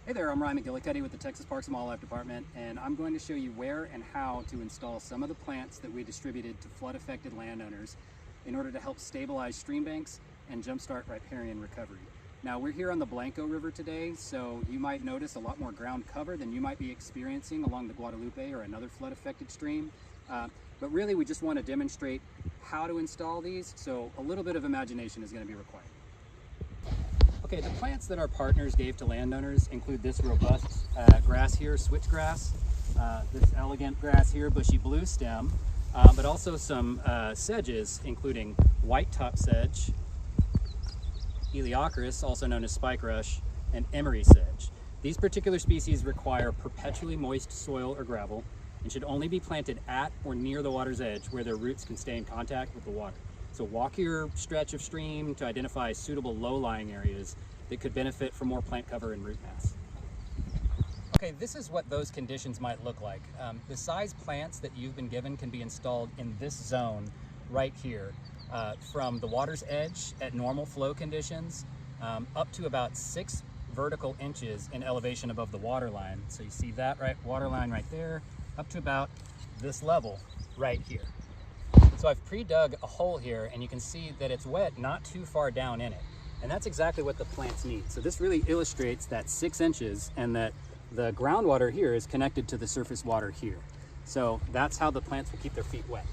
Hey there, I'm Ryan McGillicuddy with the Texas Parks and Wildlife Department, and I'm going to show you where and how to install some of the plants that we distributed to flood-affected landowners in order to help stabilize stream banks and jumpstart riparian recovery. Now, we're here on the Blanco River today, so you might notice a lot more ground cover than you might be experiencing along the Guadalupe or another flood-affected stream. But really, we just want to demonstrate how to install these, so a little bit of imagination is going to be required. Okay, the plants that our partners gave to landowners include this robust grass here, switchgrass, this elegant grass here, bushy blue stem, but also some sedges, including white top sedge, Heliochris, also known as spike rush, and emery sedge. These particular species require perpetually moist soil or gravel and should only be planted at or near the water's edge where their roots can stay in contact with the water. So walk your stretch of stream to identify suitable low-lying areas that could benefit from more plant cover and root mass. Okay, this is what those conditions might look like. The size plants that you've been given can be installed in this zone right here, from the water's edge at normal flow conditions up to about 6 vertical inches in elevation above the water line. So you see that water line right there, up to about this level right here. So I've pre-dug a hole here, and you can see that it's wet not too far down in it. And that's exactly what the plants need. So this really illustrates that 6 inches and that the groundwater here is connected to the surface water here. So that's how the plants will keep their feet wet.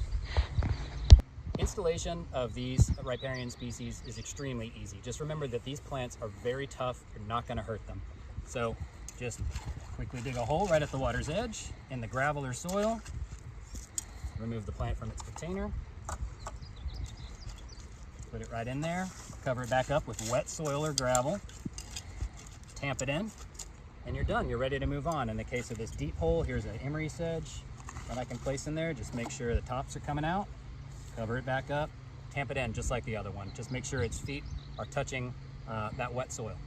Installation of these riparian species is extremely easy. Just remember that these plants are very tough. You're not going to hurt them. So just quickly dig a hole right at the water's edge in the gravel or soil. Remove the plant from its container, put it right in there, cover it back up with wet soil or gravel, tamp it in, and you're done. You're ready to move on. In the case of this deep hole, here's an emery sedge that I can place in there. Just make sure the tops are coming out, cover it back up, tamp it in just like the other one. Just make sure its feet are touching that wet soil.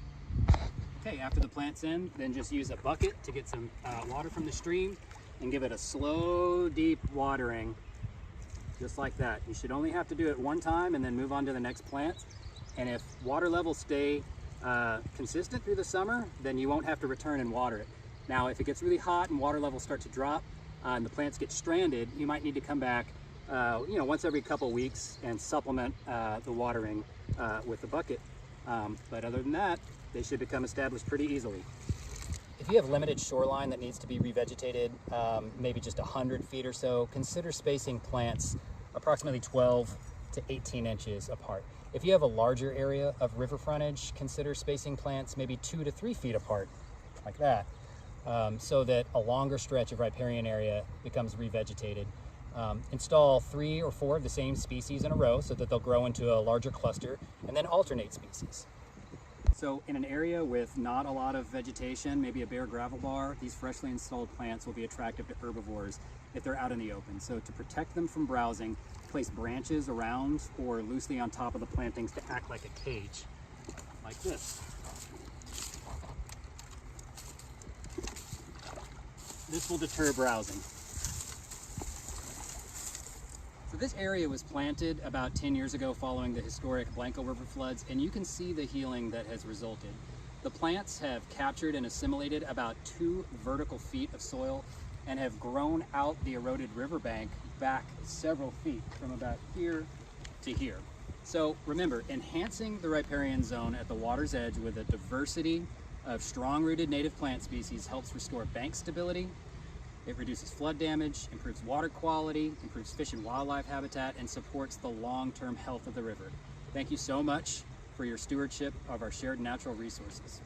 Okay, after the plant's in, then just use a bucket to get some water from the stream and give it a slow, deep watering, just like that. You should only have to do it one time and then move on to the next plant. And if water levels stay consistent through the summer, then you won't have to return and water it. Now, if it gets really hot and water levels start to drop and the plants get stranded, you might need to come back once every couple weeks and supplement the watering with the bucket. But other than that, they should become established pretty easily. If you have limited shoreline that needs to be revegetated, maybe just 100 feet or so, consider spacing plants approximately 12 to 18 inches apart. If you have a larger area of river frontage, consider spacing plants maybe 2 to 3 feet apart, like that, so that a longer stretch of riparian area becomes revegetated. Install 3 or 4 of the same species in a row so that they'll grow into a larger cluster, and then alternate species. So in an area with not a lot of vegetation, maybe a bare gravel bar, these freshly installed plants will be attractive to herbivores if they're out in the open. So to protect them from browsing, place branches around or loosely on top of the plantings to act like a cage, like this. This will deter browsing. So this area was planted about 10 years ago following the historic Blanco River floods, and you can see the healing that has resulted. The plants have captured and assimilated about 2 vertical feet of soil and have grown out the eroded riverbank back several feet from about here to here. So remember, enhancing the riparian zone at the water's edge with a diversity of strong-rooted native plant species helps restore bank stability. It reduces flood damage, improves water quality, improves fish and wildlife habitat, and supports the long-term health of the river. Thank you so much for your stewardship of our shared natural resources.